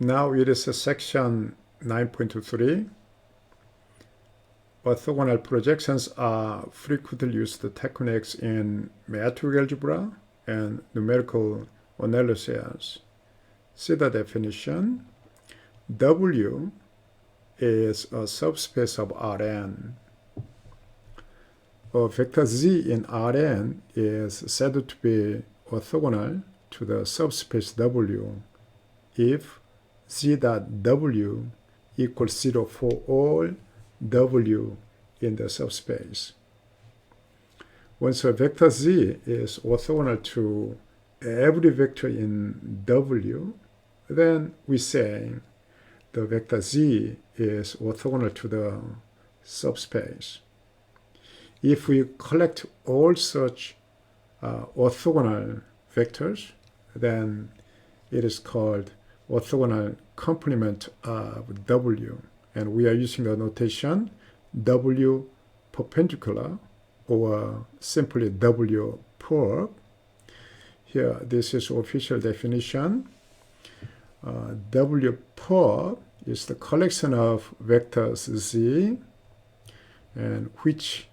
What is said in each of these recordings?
Now it is section 9.3. Orthogonal projections are frequently used techniques in matrix algebra and numerical analysis. See the definition. W is a subspace of Rn. A vector z in Rn is said to be orthogonal to the subspace W if z dot W equals 0 for all W in the subspace. Once a vector z is orthogonal to every vector in W, then we say the vector z is orthogonal to the subspace. If we collect all such orthogonal vectors, then it is called orthogonal complement of W. And we are using the notation W perpendicular or simply W perp. Here, this is official definition. W perp is the collection of vectors z and which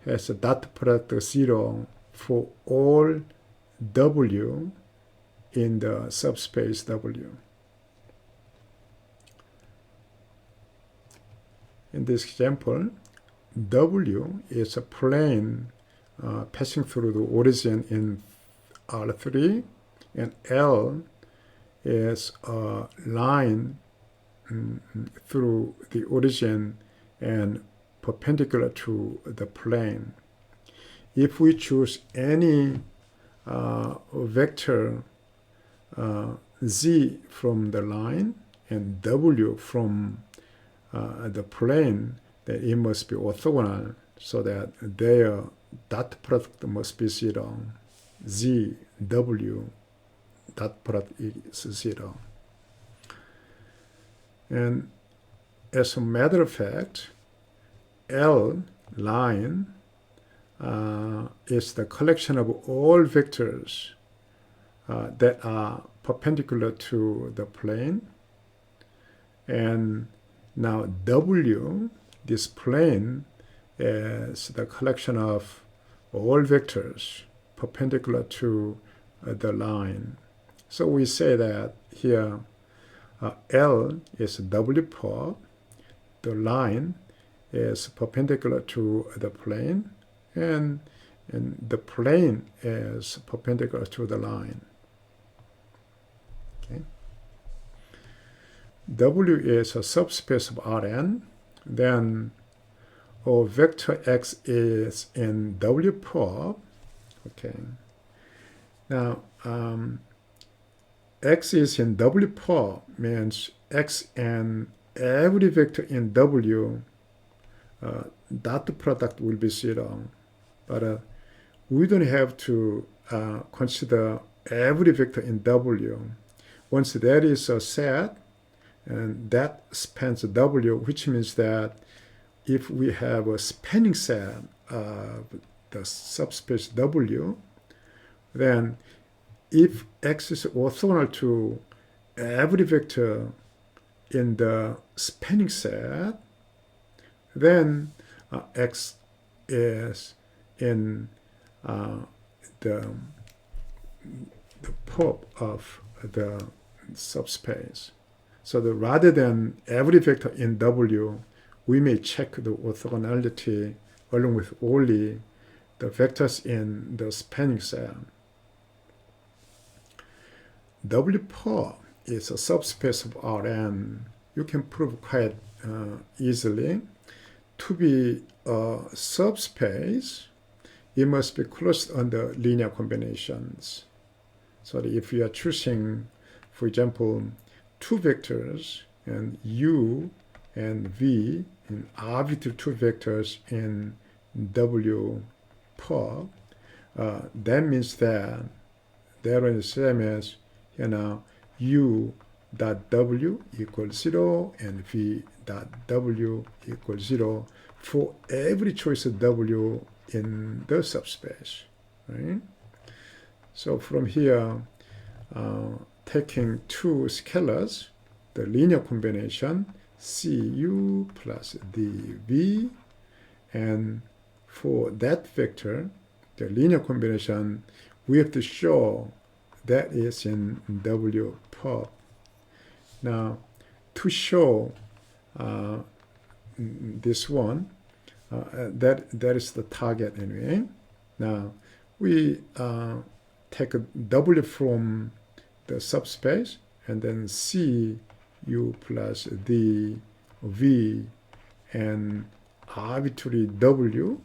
has a dot product 0 for all W in the subspace W. In this example, W is a plane passing through the origin in R3, and L is a line through the origin and perpendicular to the plane. If we choose any vector z from the line and W from the plane, then it must be orthogonal so that their dot product must be 0. Z, W, dot product is 0. And as a matter of fact, L line is the collection of all vectors that are perpendicular to the plane. And now W, this plane, is the collection of all vectors perpendicular to the line. So we say that here L is W perp, the line is perpendicular to the plane, and the plane is perpendicular to the line. Okay. W is a subspace of Rn, then vector x is in W perp. Okay. Now, x is in W perp means x and every vector in W dot product will be 0. But we don't have to consider every vector in W. Once that is a set, and that spans W, which means that if we have a spanning set of the subspace W, then if x is orthogonal to every vector in the spanning set, then x is in the perp of the subspace. So rather than every vector in W, we may check the orthogonality along with only the vectors in the spanning set. W perp is a subspace of Rn. You can prove quite easily. To be a subspace, it must be closed under linear combinations. So that if you are choosing, for example, two vectors and U and V in arbitrary two vectors in W perp, that means that they're in the same as, U dot W equals 0 and V dot W equals 0 for every choice of W in the subspace, right? So from here, taking two scalars, the linear combination cu plus dv, and for that vector, the linear combination, we have to show that is in W pop. Now, to show this one, that is the target anyway. Now, we take a W from the subspace and then C U plus D V and arbitrary W.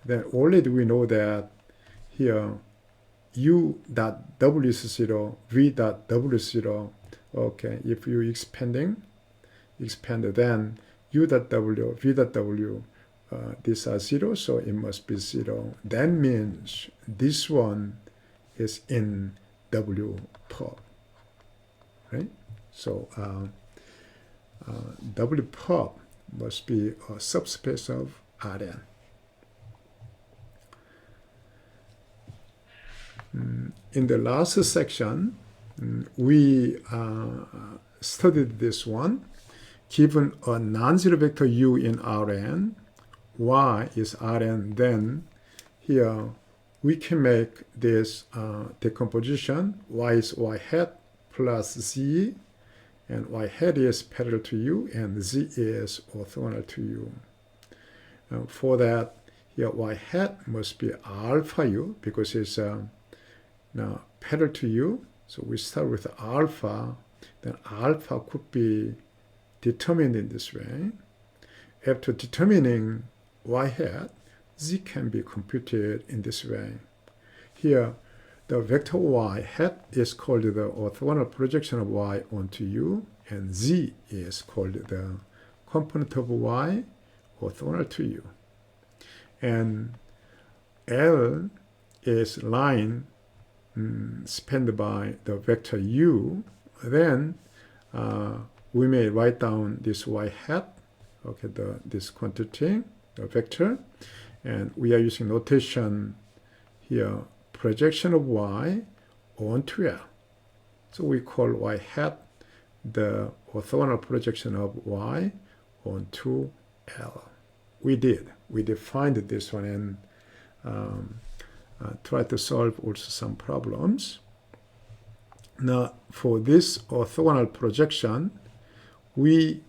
Then already we know that here U dot W is 0, V dot W is 0. Okay, if you expand, then U dot W, V dot W, these are 0, so it must be 0. That means this one is in W pop, right? So W pop must be a subspace of Rn. In the last section, we studied this one. Given a non-zero vector u in Rn, y is Rn, then here we can make this decomposition. Y is y hat plus z, and y hat is parallel to u, and z is orthogonal to u. For that, here y hat must be alpha u because it's now parallel to u. So we start with alpha, then alpha could be determined in this way. After determining y hat, z can be computed in this way. Here, the vector y hat is called the orthogonal projection of y onto u, and z is called the component of y orthogonal to u. And L is line spanned by the vector u. Then we may write down this y hat, okay, this quantity, the vector, and we are using notation here, projection of y onto L. So we call y hat the orthogonal projection of y onto L. We defined this one and tried to solve also some problems. Now, for this orthogonal projection, we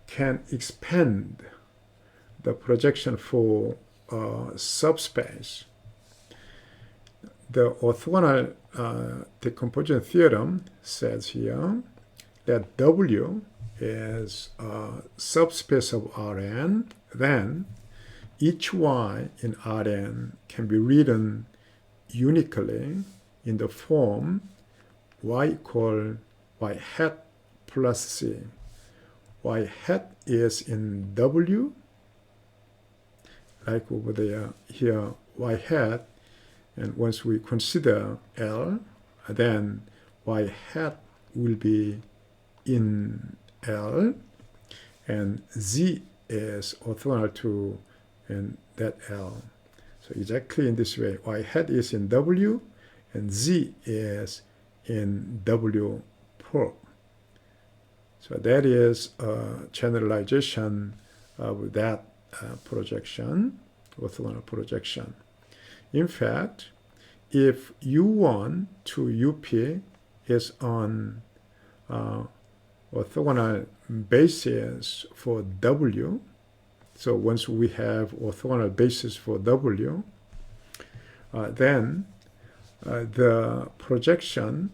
can expand the projection for subspace. The orthogonal decomposition theorem says here that W is a subspace of Rn, then each y in Rn can be written uniquely in the form y equal y hat plus c. Y hat is in W, like over there, here y hat, and once we consider L, then y hat will be in L, and z is orthogonal to and that L. So exactly in this way, y hat is in W, and z is in W prop. So that is a generalization of that projection, orthogonal projection. In fact, if U1 to UP is on orthogonal basis for W, so once we have orthogonal basis for W, then the projection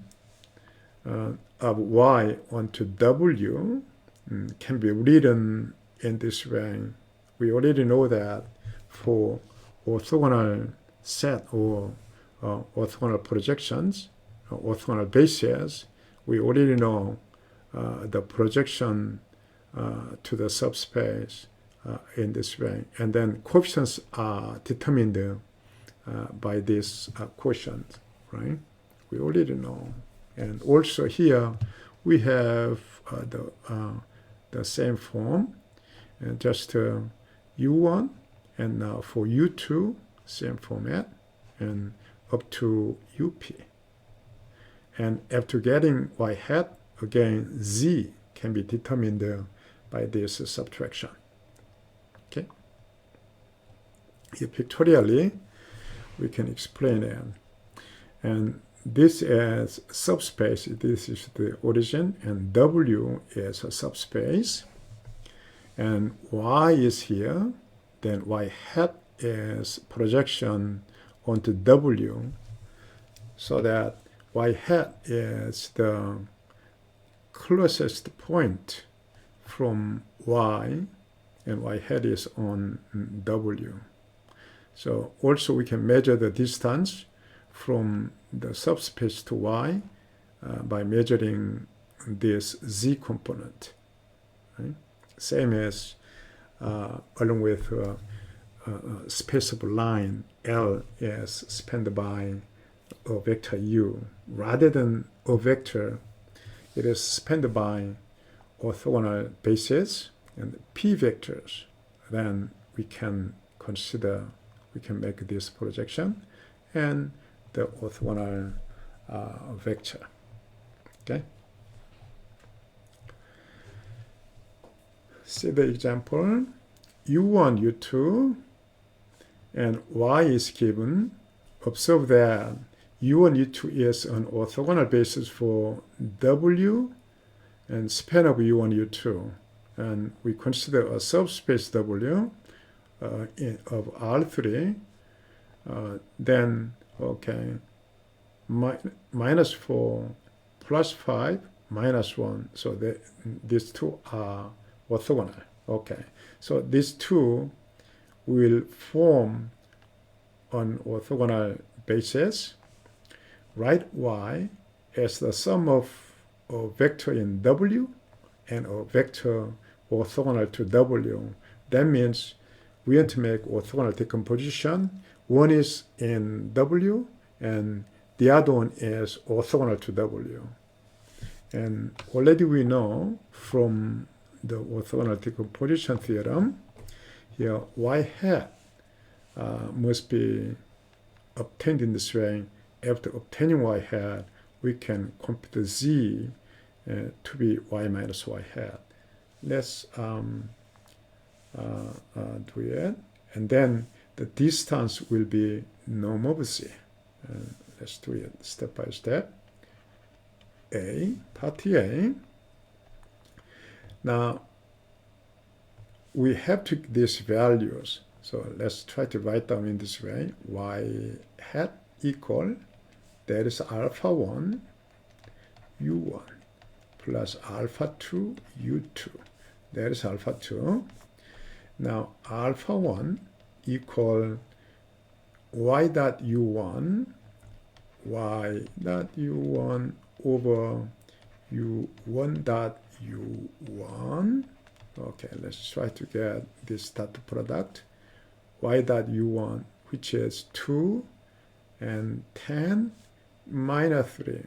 of y onto W can be written in this way. We already know that for orthogonal set or orthogonal projections, orthogonal bases, we already know the projection to the subspace in this way. And then coefficients are determined by this quotient, right? We already know. And also here we have the same form, and just U1, and now for U2, same format, and up to UP. And after getting y hat, again Z can be determined by this subtraction. Okay. Here pictorially, we can explain it. And this is subspace. This is the origin, and W is a subspace. And Y is here. Then Y hat is projection onto W, so that Y hat is the closest point from Y, and Y hat is on W. So also we can measure the distance from the subspace to Y by measuring this Z component. Right? Same as along with space of line L is spanned by a vector U. Rather than a vector, it is spanned by orthogonal bases and P vectors. Then we can make this projection and the orthogonal vector. Okay. See the example. U1, U2, and Y is given. Observe that U1, U2 is an orthogonal basis for W and span of U1, U2. And we consider a subspace W of R3. Then, okay, minus 4, plus 5, minus 1. So these two are orthogonal. Okay, so these two will form an orthogonal basis. Write Y as the sum of a vector in W and a vector orthogonal to W. That means we want to make orthogonal decomposition. One is in W and the other one is orthogonal to W. And already we know from the orthogonal decomposition theorem, here Y hat must be obtained in this way. After obtaining Y hat, we can compute Z to be Y minus Y hat. Let's do it. And then the distance will be norm of Z. Let's do it step by step. Part A. Now, we have to these values. So let's try to write down in this way. Y hat equal, that is alpha 1, U1, plus alpha 2, U2. That is alpha 2. Now, alpha 1 equal Y dot U1, Y dot U1 over U1 dot U1. Okay, let's try to get this dot product. Y dot U1, which is 2 and 10 minus 3.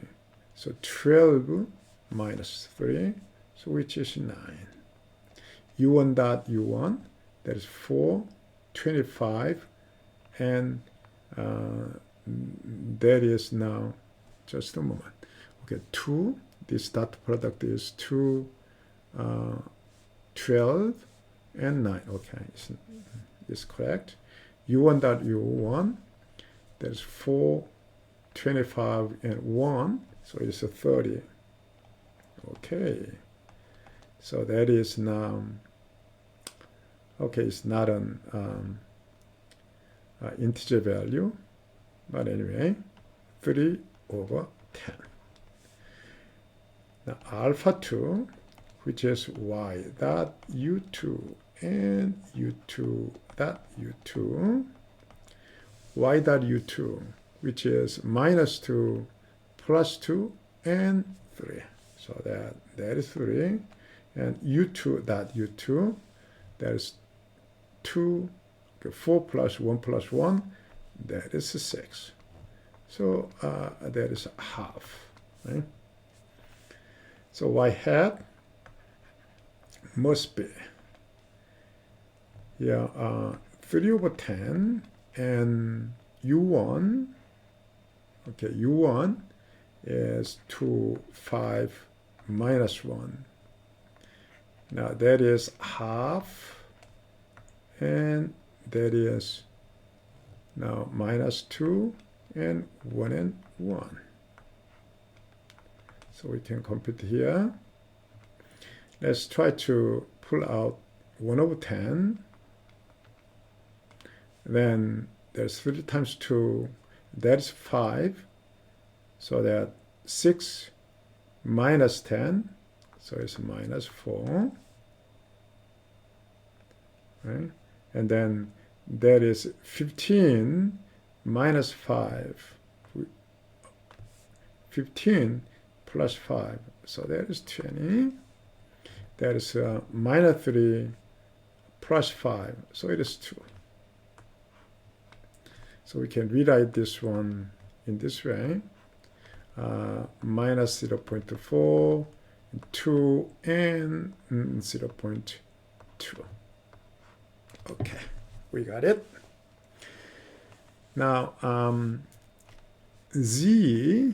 So 12 minus 3, so which is 9. U1 dot U1, that is 4, 25, and that is now, just a moment. Okay, 2, this dot product is 2, 12, and 9. Okay, it's correct. U1 dot U1, that is 4, 25, and 1, so it's a 30. Okay, so that is now, okay, it's not an integer value, but anyway, 3 over 10. Now alpha 2, which is Y dot U2 and U2 dot U2, Y dot U2, which is minus 2, plus 2, and 3. So that is 3. And U2 dot U2, that is 2, okay, 4 plus 1 plus 1, that is 6. So that is half. Right? So Y hat must be 3 over 10, and U1, okay, U1 is 2, 5, minus 1. Now that is half, and that is now minus 2 and 1 and 1. So we can compute here. Let's try to pull out 1 over 10. Then there's 3 times 2, that's 5. So that 6 minus 10, so it's minus 4. Right? And then that is 15 minus 5. 15 plus 5, so that is 20. That is minus 3 plus 5, so it is 2. So we can rewrite this one in this way. Minus 0.24, 2, and 0.2. Okay, we got it. Now, z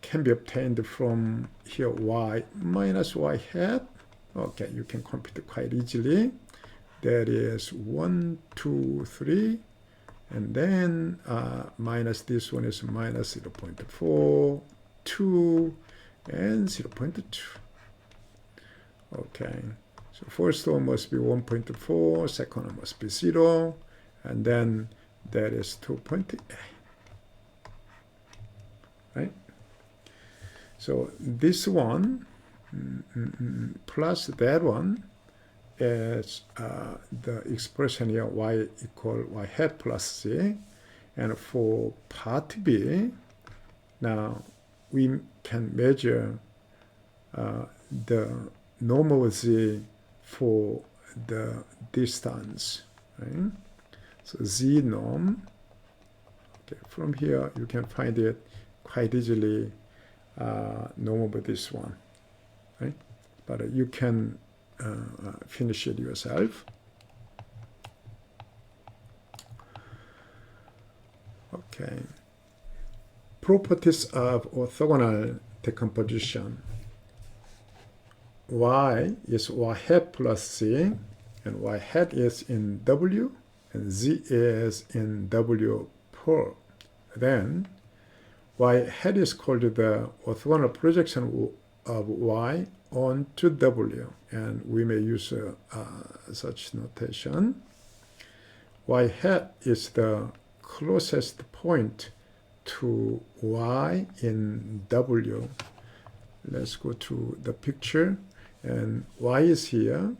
can be obtained from here y minus y hat. Okay, you can compute it quite easily. That is 1, 2, 3. And then minus this one is minus 0.4, 2, and 0.2. Okay, so first one must be 1.4, second one must be 0, and then that is 2.8. Right? So this one plus that one is the expression here y equal y hat plus z. And for part B, now we can measure the normal z for the distance, right? So z norm, okay, from here you can find it quite easily, normal by this one, right? But you can finish it yourself. Okay. Properties of orthogonal decomposition. Y is y hat plus z, and y hat is in W, and z is in W per. Then y hat is called the orthogonal projection of y onto W, and we may use such notation. Y hat is the closest point to y in W. Let's go to the picture, and y is here,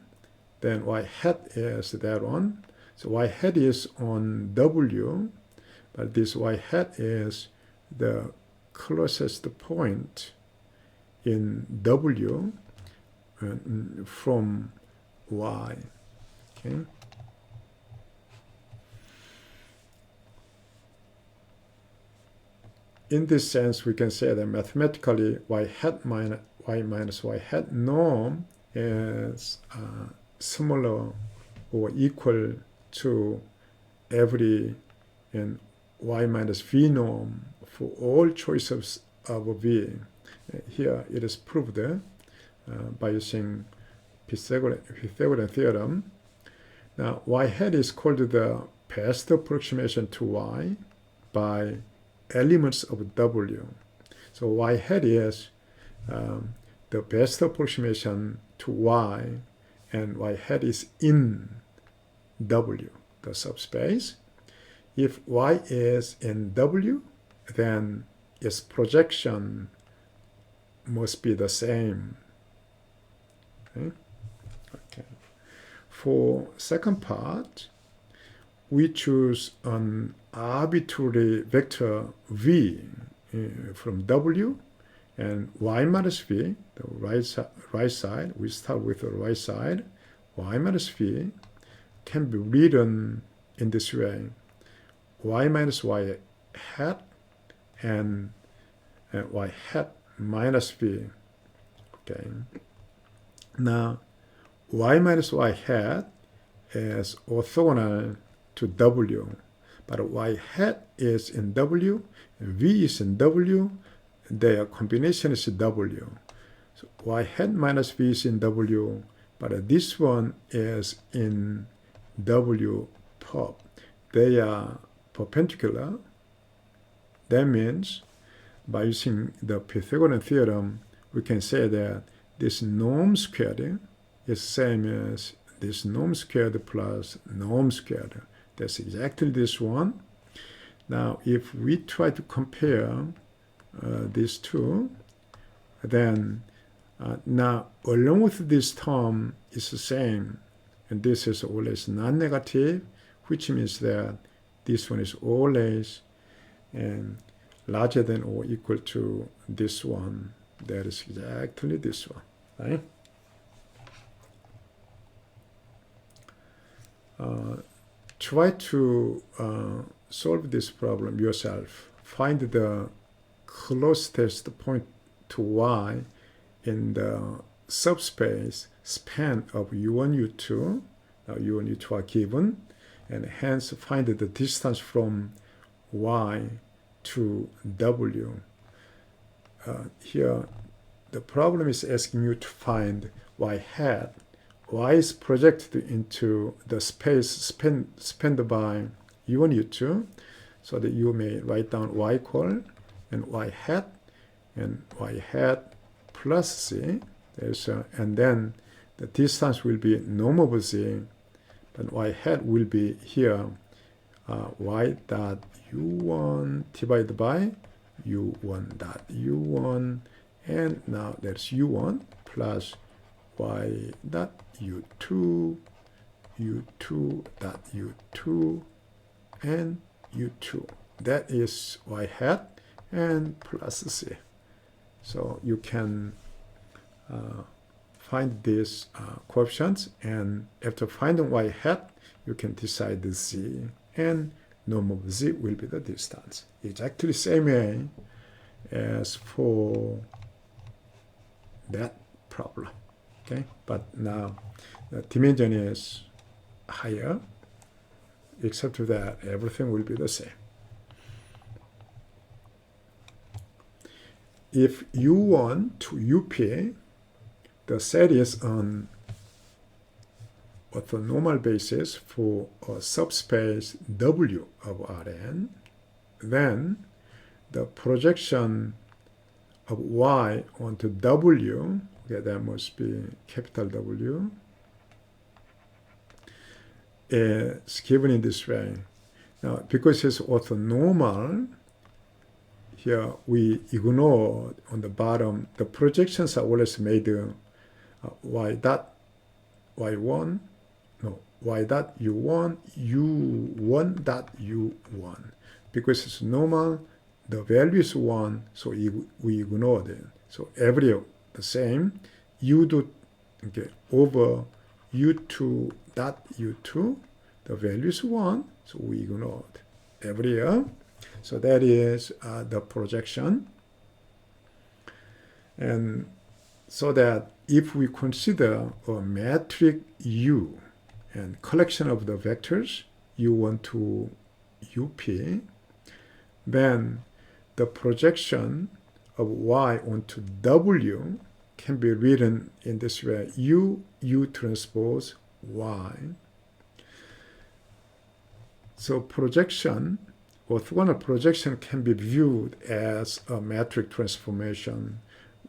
then y hat is that one. So y hat is on W, but this y hat is the closest point in W from y. Okay. In this sense, we can say that mathematically y hat minus y hat norm is similar or equal to every in y minus v norm for all choices of v. Here it is proved by using Pythagorean theorem. Now y hat is called the best approximation to y by elements of W. So y hat is the best approximation to y, and y hat is in W, the subspace. If y is in W, then its projection must be the same. Okay. Okay. For second part, we choose an arbitrary vector v from W, and y minus v, the right side, we start with the right side, y minus v can be written in this way: y minus y hat and y hat minus v. Okay. Now, y minus y hat is orthogonal to W, but y hat is in W, and v is in W, their combination is W. So y hat minus v is in W, but this one is in W pop. They are perpendicular. That means by using the Pythagorean theorem, we can say that this norm squared is same as this norm squared plus norm squared. That's exactly this one. Now, if we try to compare these two, then now along with this term is the same, and this is always non-negative, which means that this one is always larger than or equal to this one. That is exactly this one, right? Try to solve this problem yourself. Find the closest point to y in the subspace span of u1, u2. Now u1, u2 are given, and hence find the distance from y to w. Here, the problem is asking you to find y hat. Y is projected into the space spanned by u1, u2, so that you may write down y equal and y hat plus z. And then the distance will be norm over z, but y hat will be here y dot u1 divided by u1 dot u1, and now there's u1 plus y dot u2 dot u2 and u2. That is y hat and plus z. So you can find these coefficients, and after finding y hat, you can decide the z, and norm of z will be the distance. Exactly the same way as for that problem. Okay, but now the dimension is higher. Except for that, everything will be the same. If u1 to up, the set is on orthonormal basis for a subspace W of Rn, then the projection of y onto W, okay, that must be capital W, is given in this way. Now, because it's orthonormal, here we ignore on the bottom, the projections are always made y dot y1, no, y dot u1, u1 dot u1. Because it's normal, the value is 1, so we ignore it. So every the same, u2 okay, over u2 dot u2, the value is 1, so we ignore it every year. So that is the projection. And so that if we consider a matrix U and collection of the vectors u1 to up, then the projection of y onto W can be written in this way: U transpose Y. So projection, orthogonal projection, can be viewed as a metric transformation.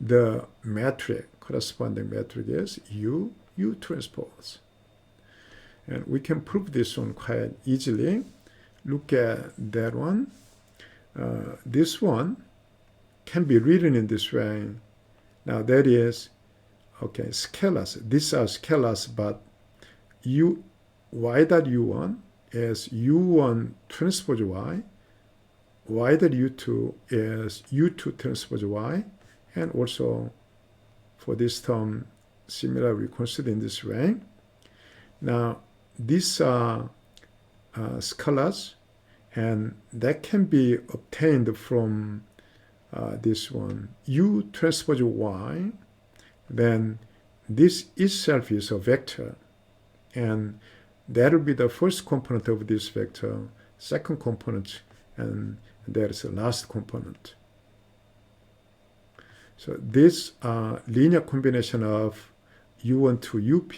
The metric, corresponding metric is U transpose. And we can prove this one quite easily. Look at that one. This one can be written in this way. Now that is, okay, scalars. These are scalars, but y dot u1 is u1 transpose y dot u2 is u2 transpose y, and also for this term, similar, we consider in this way. Now, these are scalars, and that can be obtained from this one, u transpose y. Then this itself is a vector, and that will be the first component of this vector, second component, and there is the last component. So this linear combination of U1 to UP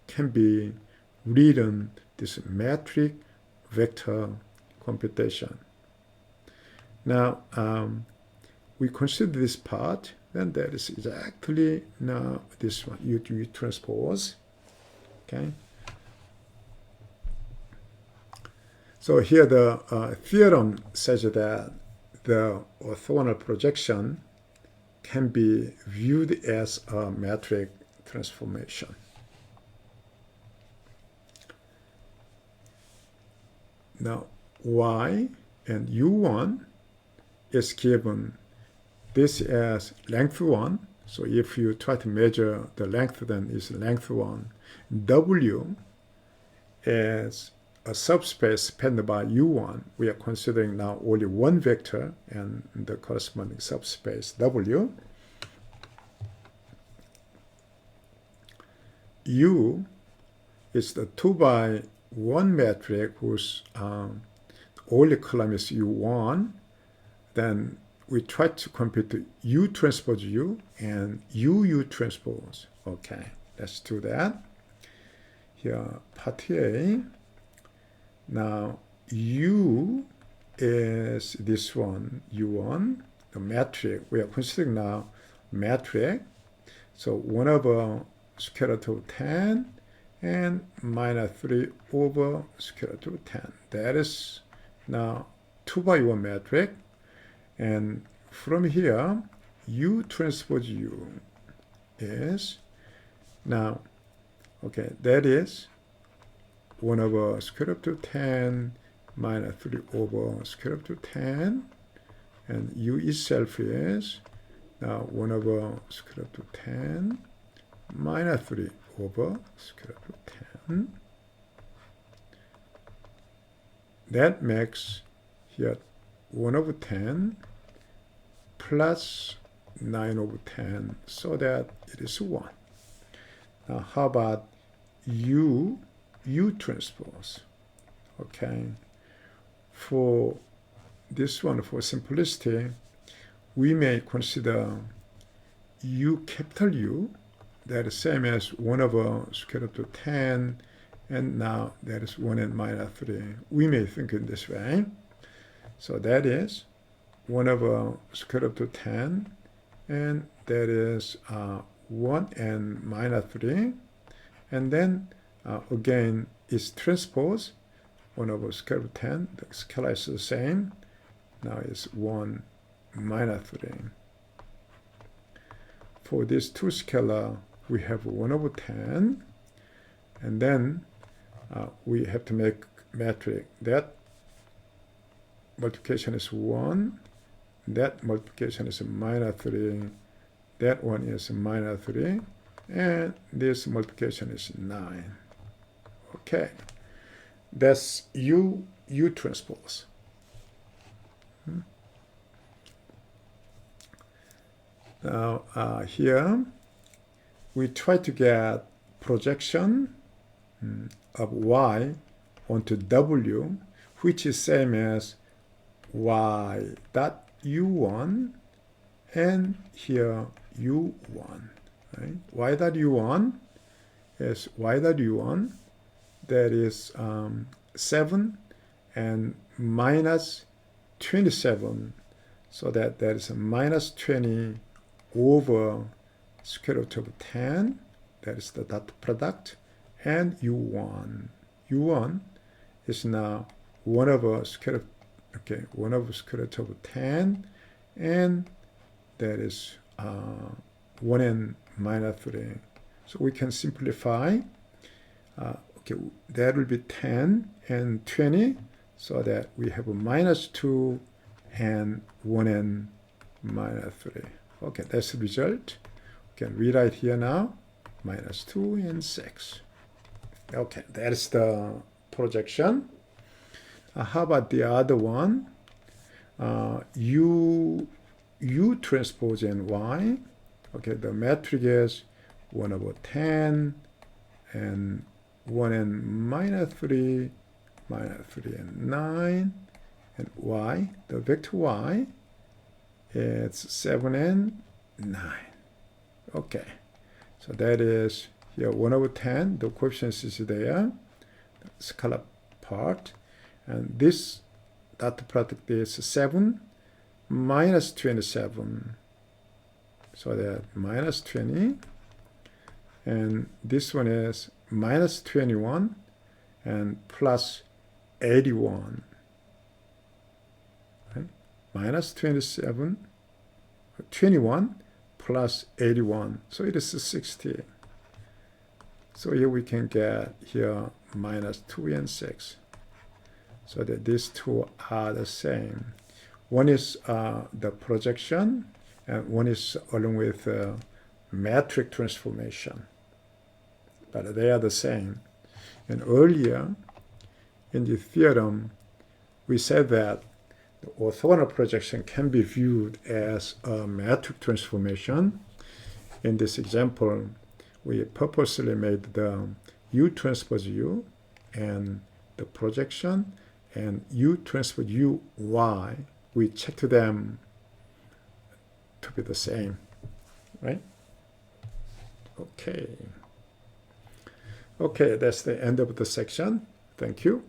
can be written this metric vector computation. Now, we consider this part, then that is exactly now this one, U transpose. Okay. So here the theorem says that the orthogonal projection can be viewed as a metric transformation. Now, y and u1 is given this as length 1. So if you try to measure the length, then it's length 1. W is a subspace spanned by u1. We are considering now only one vector and the corresponding subspace w. U is the 2 by 1 metric whose only column is u1. Then we try to compute the U transpose U and U transpose. Okay, let's do that. Here, part A. Now, U is this one, U1, the metric. We are considering now metric. So 1 over square root of 10 and minus 3 over square root of 10. That is now 2 by 1 metric. And from here, U transpose U is now, okay, that is 1 over square root of 10 minus 3 over square root of 10. And U itself is now 1 over square root of 10 minus 3 over square root of 10. That makes here 1 over 10 plus 9 over 10, so that it is 1. Now, how about U transpose? Okay. For this one, for simplicity, we may consider U capital U, that is same as 1 over square root of 10, and now that is 1 and minus 3. We may think in this way. So that is 1 over square root of 10, and that is 1 and minus 3. And then again, it's transpose 1 over square root of 10. The scalar is the same. Now it's 1 minus 3. For these two scalar, we have 1 over 10. And then we have to make metric. That multiplication is 1. That multiplication is minus 3. That one is minus 3. And this multiplication is 9. Okay. That's U transpose. Now, here, we try to get projection of y onto w, which is same as y dot u1 and here u1. Right? Y dot u1 is y dot u1, that is 7 and minus 27, so that is a minus 20 over square root of 10, that is the dot product, and u1. u1 is now 1 over square root, okay, 1 over square root of 10, and that is 1 and minus 3. So we can simplify. Okay, that will be 10 and 20, so that we have a minus 2 and 1 and minus 3. Okay, that's the result. We can rewrite here now, minus 2 and 6. Okay, that is the projection. How about the other one? U transpose and y. Okay, the metric is 1 over 10 and 1 and minus 3 and 9, and y, the vector y, it's 7 and 9. Okay, So that is here 1 over 10, the coefficients is there, the scalar part, and this dot product is 7 minus 27. So that minus 20, and this one is minus 21 and plus 81. Right? Minus 27, 21 plus 81. So it is 60. So here we can get here minus 2 and 6. So that these two are the same. One is the projection, and one is along with metric transformation. But they are the same. And earlier in the theorem, we said that the orthogonal projection can be viewed as a metric transformation. In this example, we purposely made the U transpose U and the projection and U transpose U Y. We checked them to be the same, right? Okay. Okay, that's the end of the section. Thank you.